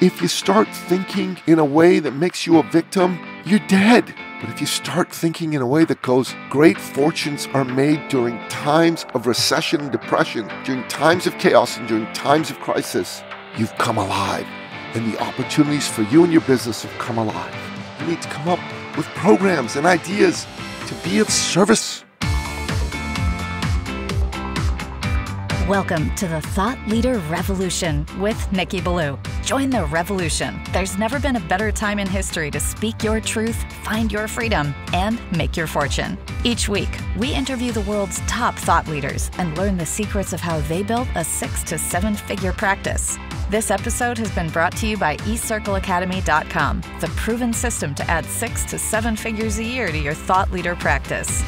If you start thinking in a way that makes you a victim, you're dead. But if you start thinking in a way that goes, great fortunes are made during times of recession and depression, during times of chaos and during times of crisis, you've come alive. And the opportunities for you and your business have come alive. You need to come up with programs and ideas to be of service. Welcome to the Thought Leader Revolution with Nicky. Join the revolution. There's never been a better time in history to speak your truth, find your freedom, and make your fortune. Each week, we interview the world's top thought leaders and learn the secrets of how they built a 6 to 7 figure practice. This episode has been brought to you by eCircleacademy.com, the proven system to add 6 to 7 figures a year to your thought leader practice.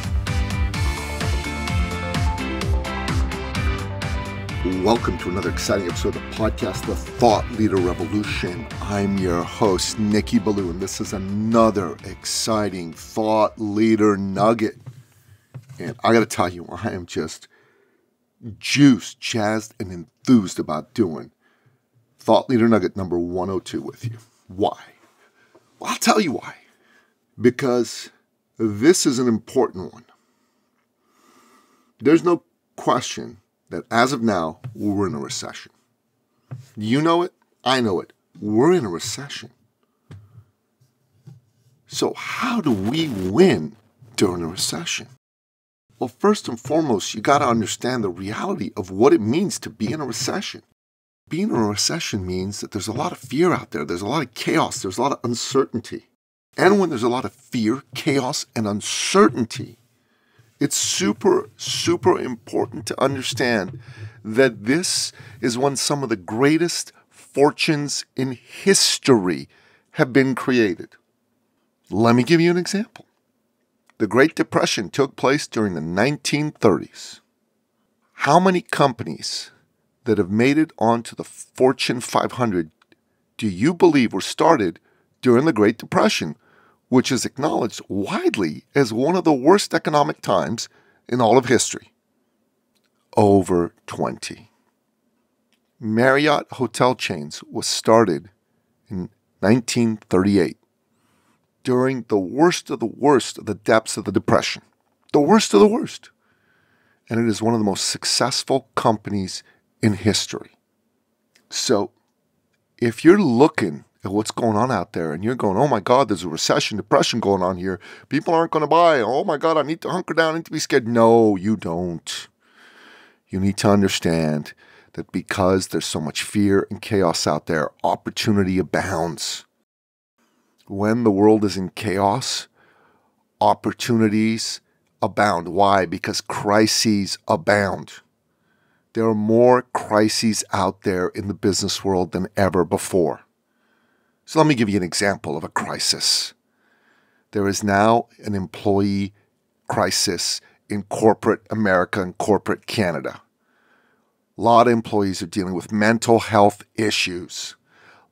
Welcome to another exciting episode of the podcast, The Thought Leader Revolution. I'm your host, Nicky, and this is another exciting thought leader nugget. And I got to tell you, I am just juiced, jazzed, and enthused about doing thought leader nugget number 102 with you. Why? Well, I'll tell you why. Because this is an important one. There's no question that as of now, we're in a recession. You know it, I know it. We're in a recession. So how do we win during a recession? Well, first and foremost, you got to understand the reality of what it means to be in a recession. Being in a recession means that there's a lot of fear out there. There's a lot of chaos. There's a lot of uncertainty. And when there's a lot of fear, chaos, and uncertainty, it's super, super important to understand that this is when some of the greatest fortunes in history have been created. Let me give you an example. The Great Depression took place during the 1930s. How many companies that have made it onto the Fortune 500 do you believe were started during the Great Depression, which is acknowledged widely as one of the worst economic times in all of history? Over 20. Marriott hotel chains was started in 1938 during the worst of the depths of the Depression. The worst of the worst. And it is one of the most successful companies in history. So, if you're looking at what's going on out there and you're going, oh my God, there's a recession, depression going on here. People aren't going to buy. Oh my God, I need to hunker down. I need to be scared. No, you don't. You need to understand that because there's so much fear and chaos out there, opportunity abounds. When the world is in chaos, opportunities abound. Why? Because crises abound. There are more crises out there in the business world than ever before. So let me give you an example of a crisis. There is now an employee crisis in corporate America and corporate Canada. A lot of employees are dealing with mental health issues.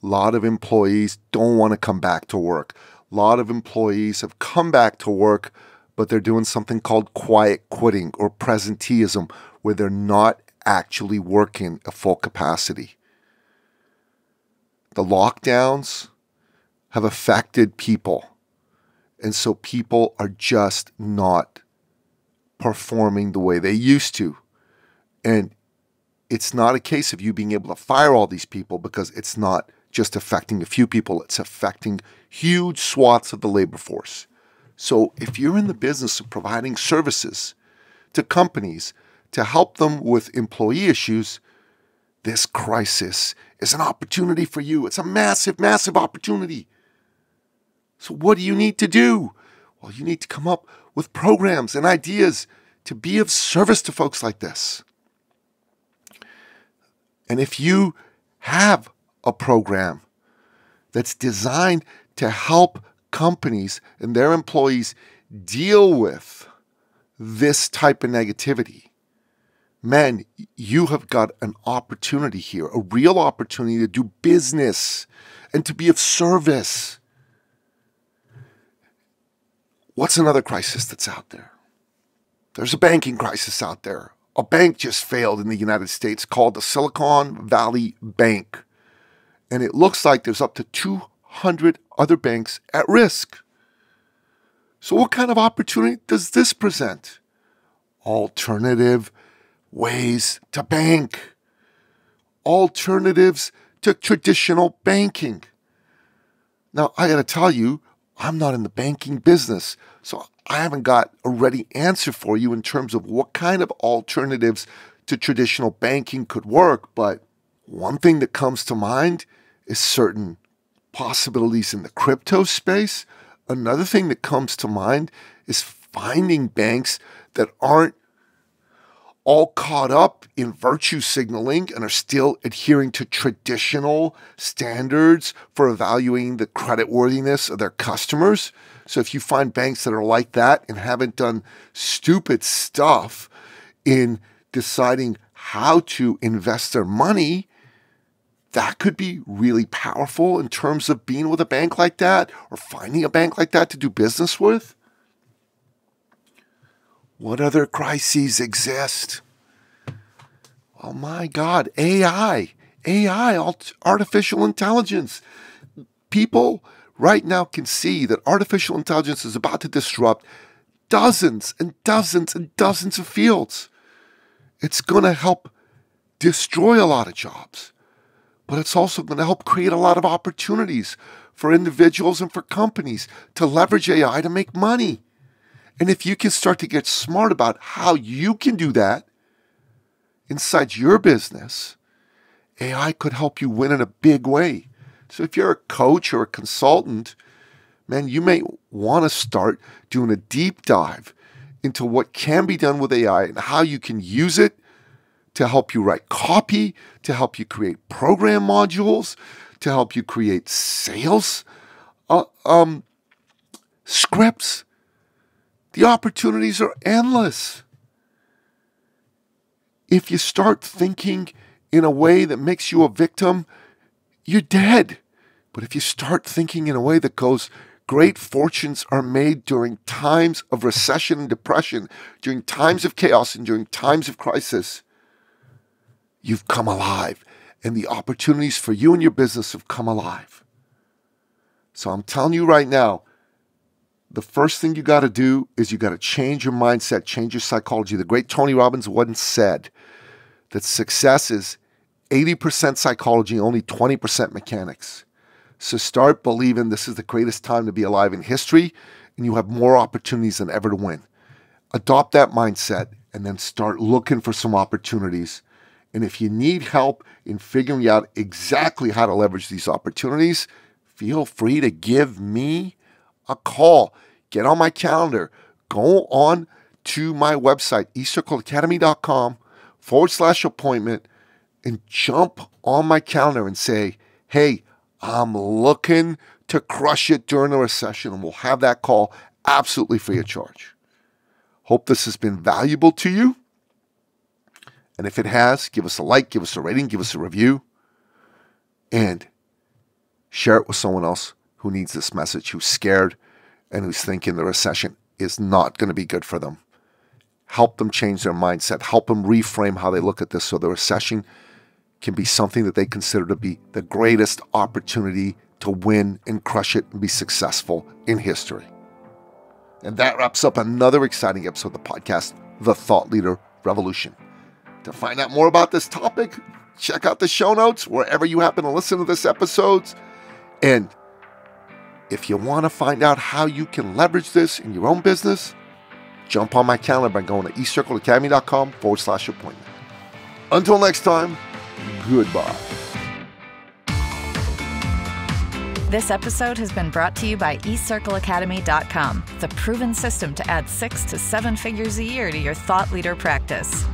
A lot of employees don't want to come back to work. A lot of employees have come back to work, but they're doing something called quiet quitting or presenteeism, where they're not actually working at full capacity. The lockdowns have affected people, and so people are just not performing the way they used to. And it's not a case of you being able to fire all these people, because it's not just affecting a few people, it's affecting huge swaths of the labor force. So if you're in the business of providing services to companies to help them with employee issues, this crisis is an opportunity for you. It's a massive, massive opportunity. So what do you need to do? Well, you need to come up with programs and ideas to be of service to folks like this. And if you have a program that's designed to help companies and their employees deal with this type of negativity, man, you have got an opportunity here, a real opportunity to do business and to be of service. What's another crisis that's out there? There's a banking crisis out there. A bank just failed in the United States called the Silicon Valley Bank. And it looks like there's up to 200 other banks at risk. So what kind of opportunity does this present? Alternative ways to bank. Alternatives to traditional banking. Now, I got to tell you, I'm not in the banking business, so I haven't got a ready answer for you in terms of what kind of alternatives to traditional banking could work. But one thing that comes to mind is certain possibilities in the crypto space. Another thing that comes to mind is finding banks that aren't all caught up in virtue signaling and are still adhering to traditional standards for evaluating the creditworthiness of their customers. So if you find banks that are like that and haven't done stupid stuff in deciding how to invest their money, that could be really powerful in terms of being with a bank like that or finding a bank like that to do business with. What other crises exist? Oh my God, AI, artificial intelligence. People right now can see that artificial intelligence is about to disrupt dozens and dozens and dozens of fields. It's going to help destroy a lot of jobs, but it's also going to help create a lot of opportunities for individuals and for companies to leverage AI to make money. And if you can start to get smart about how you can do that inside your business, AI could help you win in a big way. So if you're a coach or a consultant, man, you may want to start doing a deep dive into what can be done with AI and how you can use it to help you write copy, to help you create program modules, to help you create sales scripts. The opportunities are endless. If you start thinking in a way that makes you a victim, you're dead. But if you start thinking in a way that goes, great fortunes are made during times of recession and depression, during times of chaos and during times of crisis, you've come alive. And the opportunities for you and your business have come alive. So I'm telling you right now, the first thing you got to do is you got to change your mindset, change your psychology. The great Tony Robbins once said that success is 80% psychology, only 20% mechanics. So start believing this is the greatest time to be alive in history and you have more opportunities than ever to win. Adopt that mindset and then start looking for some opportunities. And if you need help in figuring out exactly how to leverage these opportunities, feel free to give me a call. Get on my calendar. Go on to my website, ecircleacademy.com/appointment, and jump on my calendar and say, hey, I'm looking to crush it during a recession, and we'll have that call absolutely free of charge. Hope this has been valuable to you. And if it has, give us a like, give us a rating, give us a review, and share it with someone else who needs this message, who's scared and who's thinking the recession is not going to be good for them. Help them change their mindset. Help them reframe how they look at this so the recession can be something that they consider to be the greatest opportunity to win and crush it and be successful in history. And that wraps up another exciting episode of the podcast, The Thought Leader Revolution. To find out more about this topic, check out the show notes wherever you happen to listen to this episode. And if you want to find out how you can leverage this in your own business, jump on my calendar by going to ecircleacademy.com/appointment. Until next time, goodbye. This episode has been brought to you by ecircleacademy.com, the proven system to add 6 to 7 figures a year to your thought leader practice.